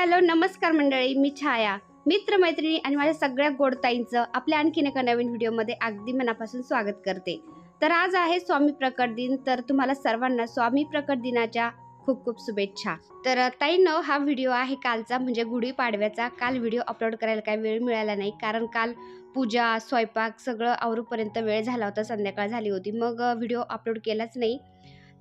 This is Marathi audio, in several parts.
हॅलो नमस्कार मंडळी, मी छाया. मित्रमैत्रिणी आणि माझ्या सगळ्या गोडताईंचं आपल्या आणखीन एका नवीन व्हिडिओमध्ये अगदी मनापासून स्वागत करते. तर आज आहे स्वामी प्रकट दिन. तर तुम्हाला सर्वांना स्वामी प्रकट दिनाच्या खूप खूप शुभेच्छा. तर ताईंनो, हा व्हिडिओ आहे कालचा, म्हणजे गुढीपाडव्याचा. काल व्हिडिओ अपलोड करायला काही वेळ मिळाला नाही, कारण काल पूजा स्वयंपाक सगळं आवरूपर्यंत वेळ झाला होता, संध्याकाळ झाली होती. मग व्हिडिओ अपलोड केलाच नाही.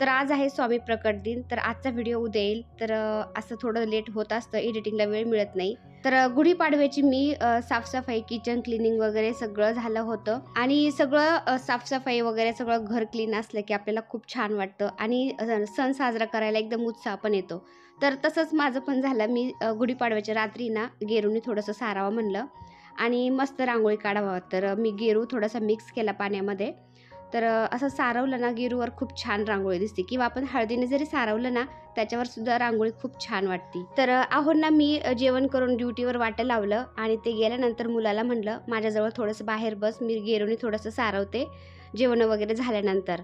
तर आज आहे स्वामी प्रकट दिन. तर आजचा व्हिडिओ उद्या येईल. तर असं थोडं लेट होत असतं, एडिटिंगला वेळ मिळत नाही. तर गुढीपाडव्याची मी साफसफाई, किचन क्लिनिंग वगैरे सगळं झालं होतं. आणि सगळं साफसफाई वगैरे सगळं घर क्लीन असलं की आपल्याला खूप छान वाटतं आणि सण साजरा करायला एकदम उत्साह पण येतो. तर तसंच माझं पण झालं. मी गुढीपाडव्याच्या रात्री ना गेरूनी थोडंसं सारावं म्हणलं आणि मस्त रांगोळी काढावं. तर मी गेरू थोडासा मिक्स केला पाण्यामध्ये. तर असं सारवलं ना गेरूवर खूप छान रांगोळी दिसते, किंवा आपण हळदीने जरी सारवलं ना त्याच्यावर सुद्धा रांगोळी खूप छान वाटते. तर ना मी जेवण करून ड्युटीवर वाटं लावलं आणि ते गेल्यानंतर मुलाला म्हणलं माझ्याजवळ थोडंसं बाहेर बस, मी गेरूने थोडंसं सारवते जेवण वगैरे झाल्यानंतर.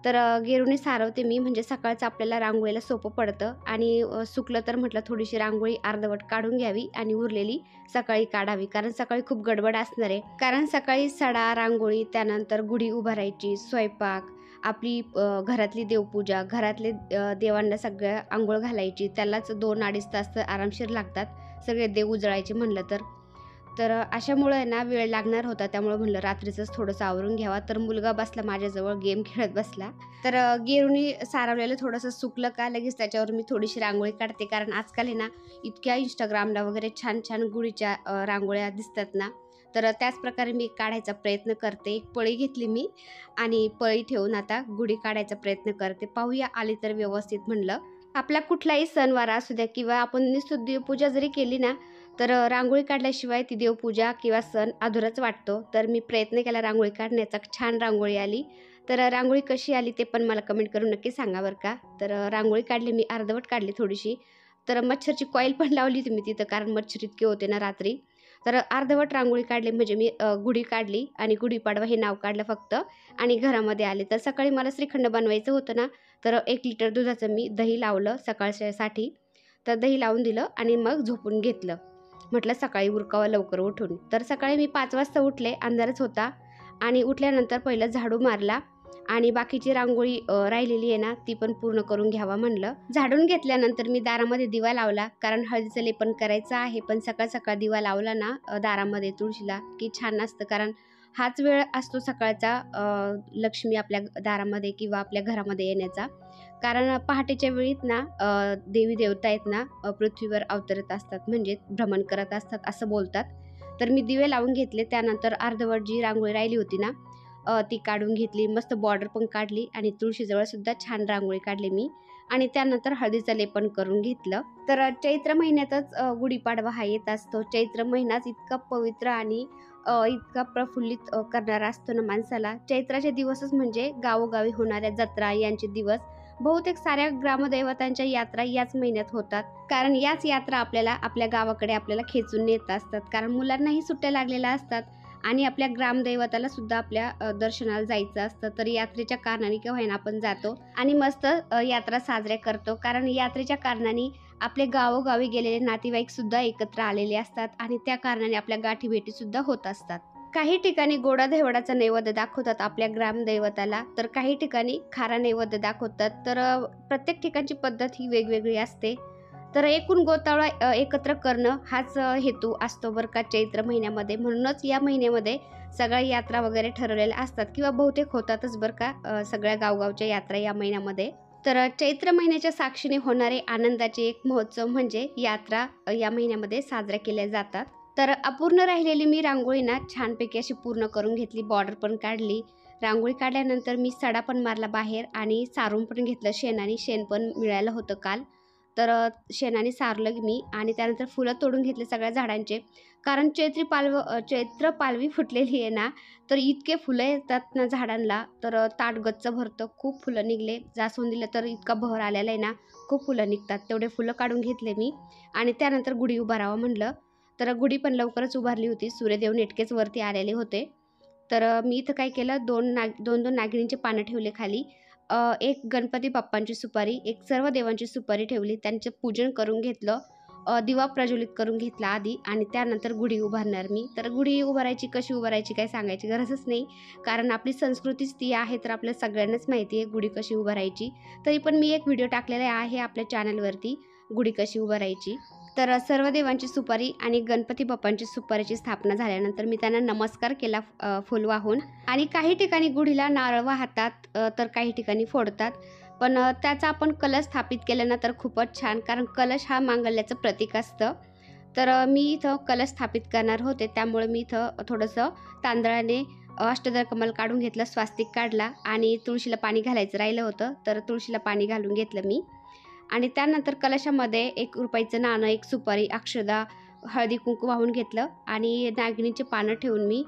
तर गेरूने सारवते मी, म्हणजे सकाळचं आपल्याला रांगोळीला सोपं पडतं. आणि सुकलं तर म्हटलं थोडीशी रांगोळी अर्धवट काढून घ्यावी आणि उरलेली सकाळी काढावी, कारण सकाळी खूप गडबड असणार आहे. कारण सकाळी सडा, रांगोळी, त्यानंतर गुढी उभारायची, स्वयंपाक, आपली घरातली देवपूजा, घरातले देवांना सगळ्या आंघोळ घालायची, त्यालाच 2-2.5 तास तर आरामशीर लागतात सगळे देव उजळायचे म्हणलं तर. तर अशामुळे ना वेळ लागणार होता, त्यामुळे म्हणलं रात्रीचंच थोडंसं आवरून घ्यावा. तर मुलगा बसला माझ्याजवळ, गेम खेळत बसला. तर गेरूनी सारवलेलं थोडंसं सुकलं का लगेच त्याच्यावर मी थोडीशी रांगोळी काढते, कारण आजकाल आहे ना इतक्या इंस्टाग्रामला वगैरे छान छान गुढीच्या रांगोळ्या दिसतात ना. तर त्याच प्रकारे मी काढायचा प्रयत्न करते. एक पळी घेतली मी आणि पळी ठेवून आता गुढी काढायचा प्रयत्न करते. पाहूया आली तर व्यवस्थित म्हणलं. आपला कुठलाही सणवार असू द्या, किंवा आपण नुसतं देवपूजा जरी केली ना, तर रांगोळी काढल्याशिवाय ती देवपूजा किंवा सण अधुराच वाटतो. तर मी प्रयत्न केला रांगोळी काढण्याचा, छान रांगोळी आली. तर रांगोळी कशी आली ते पण मला कमेंट करून नक्की सांगा बरं का. तर रांगोळी काढली मी, अर्धवट काढली थोडीशी. तर मच्छरची कॉईल पण लावली होती मी तिथं, कारण मच्छर इतके होते ना रात्री. तर अर्धवट रांगोळी काढली, म्हणजे मी गुढी काढली आणि गुढीपाडवा हे नाव काढलं फक्त, आणि घरामध्ये आले. तर सकाळी मला श्रीखंड बनवायचं होतं ना, तर 1 लिटर दुधाचं मी दही लावलं सकाळच्यासाठी. तर दही लावून दिलं आणि मग झोपून घेतलं. म्हटलं सकाळी उरकावं लवकर उठून. तर सकाळी मी 5 वाजता उठले, अंधारच होता. आणि उठल्यानंतर पहिलं झाडू मारला आणि बाकीची रांगोळी राहिलेली आहे ना ती पण पूर्ण करून घ्यावा म्हणलं. झाडून घेतल्यानंतर मी दारामध्ये दिवा लावला, कारण हळदीचं लेपन करायचं आहे. पण सकाळ सकाळ दिवा लावला ना दारामध्ये तुळशीला की छान असतं, कारण हाच वेळ असतो सकाळचा लक्ष्मी आपल्या दारामध्ये किंवा आपल्या घरामध्ये येण्याचा. कारण पहाटेच्या वेळीत ना देवी देवता आहेत ना पृथ्वीवर अवतरत असतात, म्हणजे भ्रमण करत असतात असं बोलतात. तर मी दिवे लावून घेतले. त्यानंतर अर्धवट जी रांगोळी राहिली होती ना ती काढून घेतली, मस्त बॉर्डर पण काढली आणि तुळशीजवळ सुद्धा छान रांगोळी काढली मी. आणि त्यानंतर हळदीचं लेपन करून घेतलं. तर चैत्र महिन्यातच गुढीपाडवा हा येत असतो. चैत्र महिनाच इतका पवित्र आणि इतका प्रफुल्लित करणारा असतो ना माणसाला. चैत्राचे दिवसच म्हणजे गावोगावी होणाऱ्या जत्रा यांचे दिवस. बहुतेक साऱ्या ग्रामदैवतांच्या यात्रा याच महिन्यात होतात, कारण याच यात्रा आपल्याला आपल्या गावाकडे आपल्याला खेचून नेत असतात. कारण मुलांनाही सुट्ट्या लागलेल्या असतात आणि आपल्या ग्रामदैवताला सुद्धा आपल्या दर्शनाला जायचं असतं. तर यात्रेच्या कारणाने का होईना आपण जातो आणि मस्त यात्रा साजऱ्या करतो. कारण यात्रेच्या कारणाने आपले गावोगावी गेलेले नातेवाईक सुद्धा एकत्र आलेले असतात आणि त्या कारणाने आपल्या गाठीभेटी सुद्धा होत असतात. काही ठिकाणी गोडा धेवडाचा नैवेद्य दाखवतात आपल्या ग्रामदैवताला, तर काही ठिकाणी खारा नैवेद्य दाखवतात. तर प्रत्येक ठिकाणची पद्धत ही वेगवेगळी असते. तर एकूण गोतावळा एकत्र करणं हाच हेतू असतो बरं का चैत्र महिन्यामध्ये. म्हणूनच या महिन्यामध्ये सगळ्या यात्रा वगैरे ठरवलेल्या असतात, किंवा बहुतेक होतातच बरं का सगळ्या गावगावच्या यात्रा या महिन्यामध्ये. तर चैत्र महिन्याच्या साक्षीने होणारे आनंदाचे एक महोत्सव म्हणजे यात्रा या महिन्यामध्ये साजऱ्या केल्या जातात. तर अपूर्ण राहिलेली मी रांगोळी ना छानपैकी अशी पूर्ण करून घेतली, बॉर्डर पण काढली. रांगोळी काढल्यानंतर मी सडा पण मारला बाहेर आणि सारून पण घेतलं शेणाने. शेण पण मिळालं होतं काल. तर शेणाने सारलं मी आणि त्यानंतर फुलं तोडून घेतले सगळ्या झाडांचे. कारण चैत्र पालवी फुटलेली आहे ना, तर इतके फुलं येतात ना झाडांना, तर ताट गच्च भरतं. खूप फुलं निघले. जास्वंदीला तर इतका बहर आलेला आहे ना, खूप फुलं निघतात. तेवढे फुलं काढून घेतले मी आणि त्यानंतर गुढी उभारावं म्हणलं. तर गुढी पण लवकरच उभारली होती. सूर्यदेव नेटकेच वरती आलेले होते. तर मी इथं काय केलं, 2 नागिनींचे पानं ठेवले खाली. एक गणपती बाप्पांची सुपारी, एक सर्व देवांची सुपारी ठेवली. त्यांचं पूजन करून घेतलं. दिवा प्रज्वलित करून घेतला आधी आणि त्यानंतर गुढी उभारणार मी. तर गुढी उभारायची कशी उभारायची काय सांगायची गरजच नाही, कारण आपली संस्कृतीच ती आहे. तर आपल्या सगळ्यांनाच माहिती आहे गुढी कशी उभारायची. तरी पण मी एक व्हिडिओ टाकलेला आहे आपल्या चॅनलवरती, गुढी कशी उभारायची. तर सर्व देवांची सुपारी आणि गणपती बाप्पांची सुपारीची स्थापना झाल्यानंतर मी त्यांना नमस्कार केला फुल वाहून. आणि काही ठिकाणी गुढीला नारळ वाहतात, तर काही ठिकाणी फोडतात. पण त्याचा आपण कलश स्थापित केला ना तर खूपच छान, कारण कलश हा मांगल्याचं प्रतीक असतं. तर मी इथं कलश स्थापित करणार होते, त्यामुळे मी इथं थोडंसं तांदळाने अष्टदल कमल काढून घेतलं, स्वास्तिक काढला आणि तुळशीला पाणी घालायचं राहिलं होतं, तर तुळशीला पाणी घालून घेतलं मी. आणि त्यानंतर कलशामध्ये 1 रुपयाचं नाणं, 1 सुपारी, अक्षदा, हळदी कुंकू वाहून घेतलं आणि नागिनीचे पानं ठेवून मी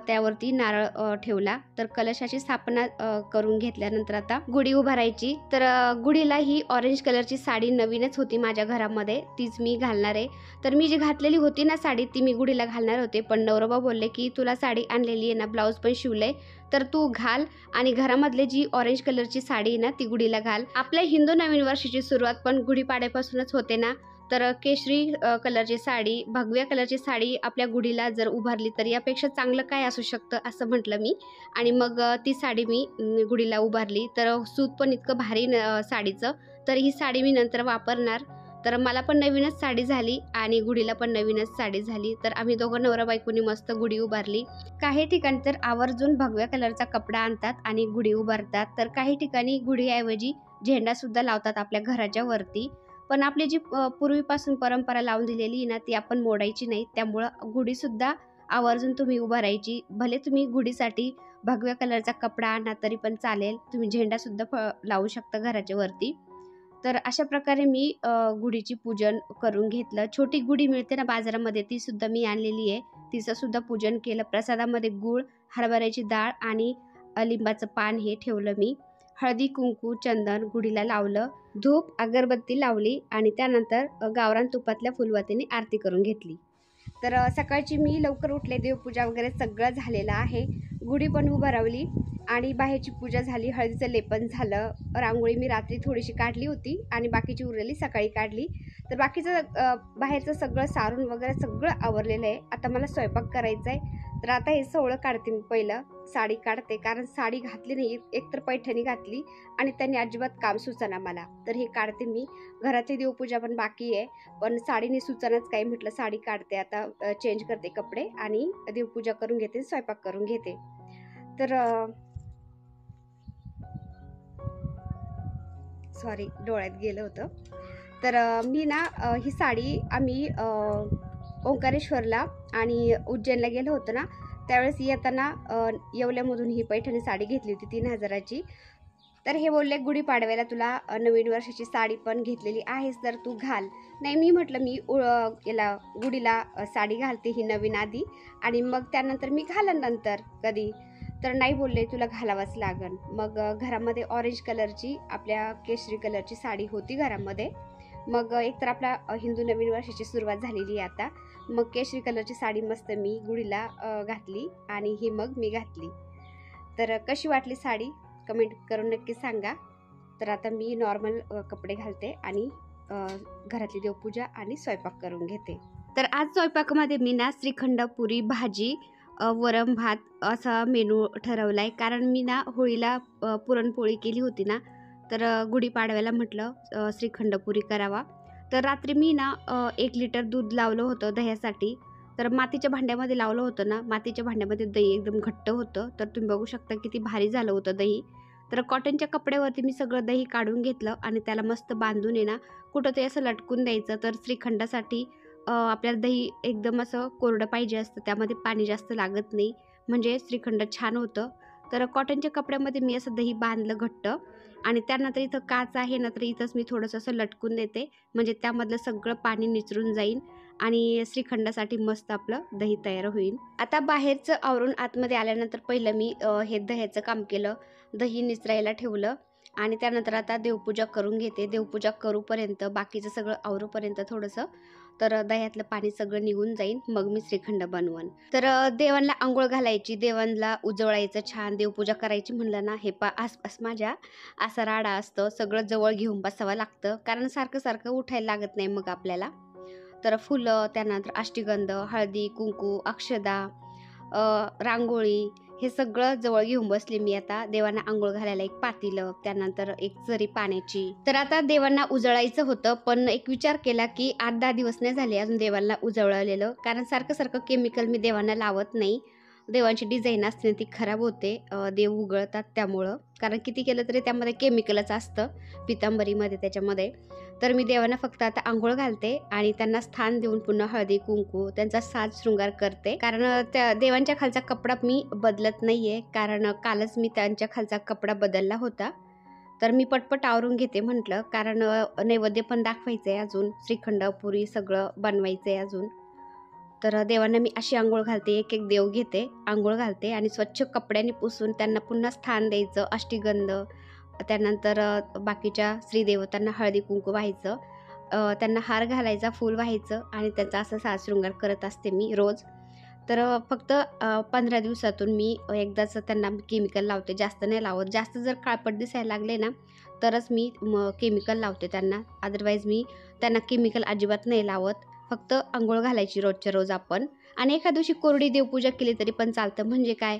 त्यावरती नारळ ठेवला. तर कलशाची स्थापना करून घेतल्यानंतर आता गुढी उभारायची. तर गुढीला ही ऑरेंज कलरची साडी नवीनच होती माझ्या घरामध्ये, तीच मी घालणार आहे. तर मी जी घातलेली होती ना साडी ती मी गुढीला घालणार होते, पण नवरोबा बोलले की तुला साडी आणलेली आहे ना, ब्लाऊज पण शिवलंय, तर तू घाल आणि घरामधले जी ऑरेंज कलरची साडी आहे ना ती गुढीला घाल. आपल्या हिंदू नवीन वर्षाची सुरुवात पण गुढीपाड्यापासूनच होते ना, तर केशरी कलरची साडी, भगव्या कलरची साडी आपल्या गुढीला जर उभारली तर यापेक्षा चांगलं काय असू शकतं असं म्हटलं मी. आणि मग ती साडी मी गुढीला उभारली. तर सूत पण इतकं भारी साडीचं, तर ही साडी मी नंतर वापरणार. तर मला पण नवीनच साडी झाली आणि गुढीला पण नवीनच साडी झाली. तर आम्ही दोघं नवरा बायकोनी मस्त गुढी उभारली. काही ठिकाणी तर आवर्जून भगव्या कलरचा कपडा आणतात आणि गुढी उभारतात, तर काही ठिकाणी गुढीऐवजी झेंडासुद्धा लावतात आपल्या घराच्या वरती. पण आपली जी पूर्वीपासून परंपरा लावून दिलेली आहे ना ती आपण मोडायची नाही, त्यामुळं गुढीसुद्धा आवर्जून तुम्ही उभारायची. भले तुम्ही गुढीसाठी भगव्या कलरचा कपडा आणा तरी पण चालेल, तुम्ही झेंडासुद्धा लावू शकता घराच्या वरती. तर अशा प्रकारे मी गुढीची पूजन करून घेतलं. छोटी गुढी मिळते ना बाजारामध्ये, ती सुद्धा मी आणलेली आहे, तिचं सुद्धा पूजन केलं. प्रसादामध्ये गूळ, हरभऱ्याची डाळ आणि लिंबाचं पान हे ठेवलं मी. हळदी कुंकू चंदन गुढीला लावलं, धूप अगरबत्ती लावली आणि त्यानंतर गावरान तुपातल्या फुलवातीने आरती करून घेतली. तर सकाळची मी लवकर उठले, देवपूजा वगैरे सगळं झालेलं आहे, गुढी पण उभारवली आणि बाहेरची पूजा झाली, हळदीचं लेपन झालं. रांगोळी मी रात्री थोडीशी काढली होती आणि बाकीची उरलेली सकाळी काढली. तर बाकीचं बाहेरचं सगळं सारून वगैरे सगळं आवरलेलं आहे. आता मला स्वयंपाक करायचा आहे. तर आता हे सोहळं काढते मी. पहिलं साडी काढते, कारण साडी घातली नाही, एकतर पैठणी घातली आणि त्यांनी अजिबात काम सुचना मला. तर हे काढते मी. घरातली देवपूजा पण बाकी आहे, पण साडीने सुचनाच काही, म्हटलं साडी काढते आता, चेंज करते कपडे आणि देवपूजा करून घेते, स्वयंपाक करून घेते. तर सॉरी डोळ्यात गेलं होतं. तर मी ना ही साडी आम्ही ओंकारेश्वरला आणि उज्जैनला गेलो होतो ना, त्यावेळेस येताना येवल्यामधून ही पैठणी साडी घेतली होती 3000ची. तर हे बोलले गुढीपाडव्याला तुला नवीन वर्षाची साडी पण घेतलेली आहेस तर तू घाल. नाही, मी म्हटलं मी याला गुढीला साडी घालते ही नवीन आधी आणि मग त्यानंतर मी घालन नंतर कधी. तर नाही बोलले, तुला घालावंच लागन. मग घरामध्ये ऑरेंज कलरची आपल्या केशरी कलरची साडी होती घरामध्ये. मग एकतर आपला हिंदू नवीन वर्षाची सुरुवात झालेली आहे आता, मग केशरी कलरची साडी मस्त मी गुढीला घातली आणि ही मग मी घातली. तर कशी वाटली साडी कमेंट करून नक्की सांगा. तर आता मी नॉर्मल कपडे घालते आणि घरातली देवपूजा आणि स्वयंपाक करून घेते. तर आज स्वयंपाकामध्ये मी ना श्रीखंड, पुरी, भाजी, वरण भात असा मेनू ठरवला आहे, कारण मी ना होळीला पुरणपोळी केली होती ना, तर गुढीपाडव्याला म्हटलं श्रीखंड पुरी करावा. तर रात्री मी ना 1 लिटर दूध लावलं होतं दह्यासाठी. तर मातीच्या भांड्यामध्ये लावलं होतं ना, मातीच्या भांड्यामध्ये दही एकदम घट्ट होतं. तर तुम्ही बघू शकता किती भारी झालं होतं दही. तर कॉटनच्या कपड्यावरती मी सगळं दही काढून घेतलं आणि त्याला मस्त बांधून ना कुठं ते असं लटकून द्यायचं. तर श्रीखंडासाठी आपल्याला दही एकदम असं कोरडं पाहिजे असतं, त्यामध्ये पाणी जास्त लागत नाही, म्हणजे श्रीखंड छान होतं. तर कॉटनच्या कपड्यामध्ये मी असं दही बांधलं घट्ट आणि त्यानंतर इथं काच आहे ना, तर इथंच मी थोडंसं असं लटकून देते, म्हणजे त्यामधलं सगळं पाणी निचरून जाईल आणि श्रीखंडासाठी मस्त आपलं दही तयार होईल. आता बाहेरचं आवरून आतमध्ये आल्यानंतर पहिलं मी हे दह्याचं काम केलं, दही निचरायला ठेवलं आणि त्यानंतर आता देवपूजा करून घेते. देवपूजा करूपर्यंत बाकीचं सगळं आवरूपर्यंत थोडंसं तर दह्यातलं पाणी सगळं निघून जाईल, मग मी श्रीखंड बनवण. तर देवांना आंघोळ घालायची, देवांना उजवळायचं, छान देवपूजा करायची म्हणलं ना, हे आसपास माझ्या असा राडा असतं, सगळं जवळ घेऊन बसावं लागतं, कारण सारखं सारखं उठायला लागत नाही मग आपल्याला. तर फुलं, त्यानंतर अष्टगंध, हळदी, कुंकू, अक्षदा, रांगोळी हे सगळं जवळ घेऊन बसले मी. आता देवांना आंघोळ घालायला एक पातेलं, त्यानंतर एक जरी पाण्याची. तर आता देवांना उजळायचं होतं, पण एक विचार केला की 8-10 दिवस नाही झाले अजून देवांना उजळलेलं, कारण सारखं केमिकल मी देवांना लावत नाही. देवांची डिझाईन असते ती खराब होते, देव उघळतात त्यामुळं, कारण किती केलं तरी त्यामध्ये केमिकलच असतं पितांबरीमध्ये त्याच्यामध्ये. तर मी देवांना फक्त आता आंघोळ घालते आणि त्यांना स्थान देऊन पुन्हा हळदी कुंकू त्यांचा साज शृंगार करते, कारण त्या देवांच्या खालचा कपडा मी बदलत नाहीये, कारण कालच मी त्यांच्या खालचा कपडा बदलला होता. तर मी पटपट आवरून घेते म्हटलं, कारण नैवेद्य पण दाखवायचं आहे, अजून श्रीखंड पुरी सगळं बनवायचं आहे अजून. तर देवांना मी अशी आंघोळ घालते, एक एक देव घेते, आंघोळ घालते आणि स्वच्छ कपड्याने पुसून त्यांना पुन्हा स्थान द्यायचं, अष्टगंध, त्यानंतर बाकीच्या श्रीदेवतांना हळदी कुंकू व्हायचं, त्यांना हार घालायचा, फूल व्हायचं आणि त्याचा असं साजशृंगार करत असते मी रोज. तर फक्त 15 दिवसातून मी एकदाच त्यांना केमिकल लावते, जास्त नाही लावत. जास्त जर काळपट दिसायला लागले ना तरच मी केमिकल लावते त्यांना, अदरवाईज मी त्यांना केमिकल अजिबात नाही लावत. फक्त अंघोळ घालायची रोजच्या रोज आपण. आणि एका दिवशी कोरडी देवपूजा केली तरी पण चालतं. म्हणजे काय,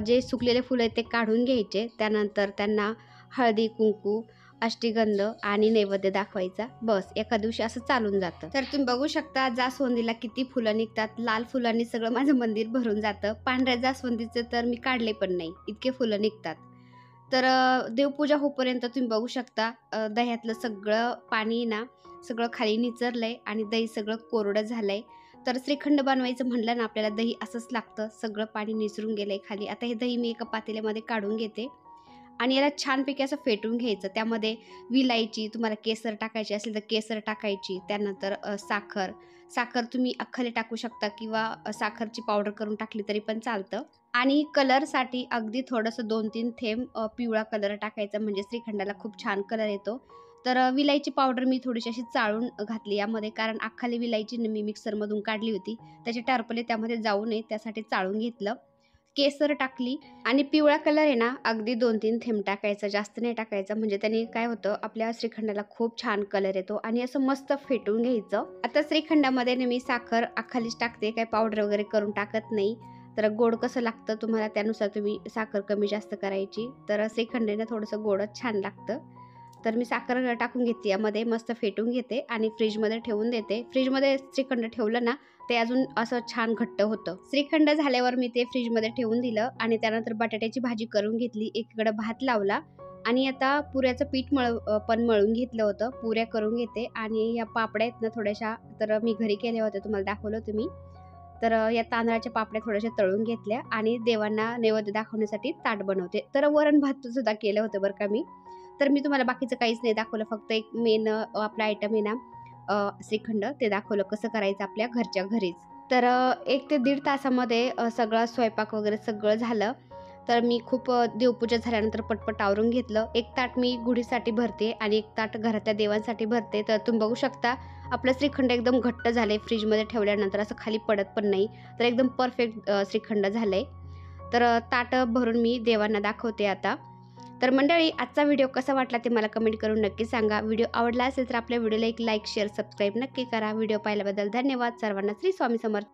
जे सुकलेले फुलं आहेत ते काढून घ्यायचे, त्यानंतर त्यांना हळदी कुंकू, अष्टगंध आणि नैवेद्य दाखवायचा, बस एका दिवशी असं चालून जातं. तर तुम्ही बघू शकता जास्वंदीला किती फुलं निघतात. लाल फुलांनी सगळं माझं मंदिर भरून जातं. पांढऱ्या जास्वंदीचे तर मी काढले पण नाही, इतके फुलं निघतात. तर देवपूजा होईपर्यंत तुम्ही बघू शकता दह्यातलं सगळं पाणी ना सगळं खाली निचरलंय आणि दही सगळं कोरडं झालंय. तर श्रीखंड बनवायचं म्हणलं ना आपल्याला दही असंच लागतं, सगळं पाणी निचरून गेलंय खाली. आता हे दही मी एका पातेल्यामध्ये काढून घेते आणि याला छानपैकी असं फेटून घ्यायचं. त्यामध्ये विलायची, तुम्हाला केसर टाकायची असेल तर केसर टाकायची, त्यानंतर साखर तुम्ही अख्खली टाकू शकता किंवा साखरची पावडर करून टाकली तरी पण चालतं. आणि कलरसाठी अगदी थोडंसं 2-3 थेंब पिवळा कलर टाकायचा, म्हणजे श्रीखंडाला खूप छान कलर येतो. तर विलायची पावडर मी थोडीशी अशी चाळून घातली यामध्ये, कारण अख्खाली विलायची मी मिक्सरमधून काढली होती, त्याचे टरपले त्यामध्ये जाऊ नये त्यासाठी चाळून घेतलं. केसर टाकली आणि पिवळा कलर आहे ना अगदी 2-3 थेंब टाकायचा, जास्त नाही टाकायचा, म्हणजे त्याने काय होतं आपल्या श्रीखंडाला खूप छान कलर येतो. आणि असं मस्त फेटून घ्यायचं. आता श्रीखंडामध्ये मी साखर अख्खालीच टाकते, काय पावडर वगैरे करून टाकत नाही. तर गोड कसं लागतं तुम्हाला त्यानुसार तुम्ही साखर कमी जास्त करायची. तर श्रीखंडाने थोडंसं गोडच छान लागतं. तर मी साखर टाकून घेते यामध्ये, मस्त फेटून घेते आणि फ्रीजमध्ये ठेवून देते. फ्रीजमध्ये श्रीखंड ठेवलं ना ते अजून असं छान घट्ट होतं. श्रीखंड झाल्यावर मी ते फ्रीजमध्ये ठेवून दिलं आणि त्यानंतर बटाट्याची भाजी करून घेतली, एकीकडे भात लावला आणि आता पुऱ्याचं पीठ पण मळून घेतलं होतं. पुऱ्या करून घेते आणि या पापड्या आहेत ना थोड्याशा, तर मी घरी केल्या होत्या, तुम्हाला दाखवलं होतं मी. तर या तांदळाच्या पापड्या थोड्याशा तळून घेतल्या आणि देवांना नैवेद्य दाखवण्यासाठी ताट बनवते. तर वरण भात सुद्धा केलं होतं बरं का मी. तर मी तुम्हाला बाकीचं काहीच नाही दाखवलं, फक्त एक मेन आपला आयटम आहे ना श्रीखंड, ते दाखवलं कसं करायचं आपल्या घरच्या घरीच. तर 1 ते 1.5 तासामध्ये सगळा स्वयंपाक वगैरे सगळं झालं. तर मी खूप देवपूजा झाल्यानंतर पटपट आवरून घेतलं. एक ताट मी गुढीसाठी भरते आणि एक ताट घरातल्या देवांसाठी भरते. तर तुम्ही बघू शकता आपलं श्रीखंड एकदम घट्ट झालंय, फ्रीजमध्ये ठेवल्यानंतर असं खाली पडत पण नाही. तर एकदम परफेक्ट श्रीखंड झालंय. तर ताट भरून मी देवांना दाखवते आता. तर मंडळी, आजचा व्हिडिओ कसा वाटला ते मला कमेंट करून नक्की सांगा. व्हिडिओ आवडला असेल तर आपल्या व्हिडिओला एक लाईक शेअर सबस्क्राईब नक्की करा. व्हिडिओ पाहिल्याबद्दल धन्यवाद. सर्वांना श्री स्वामी समर्थ.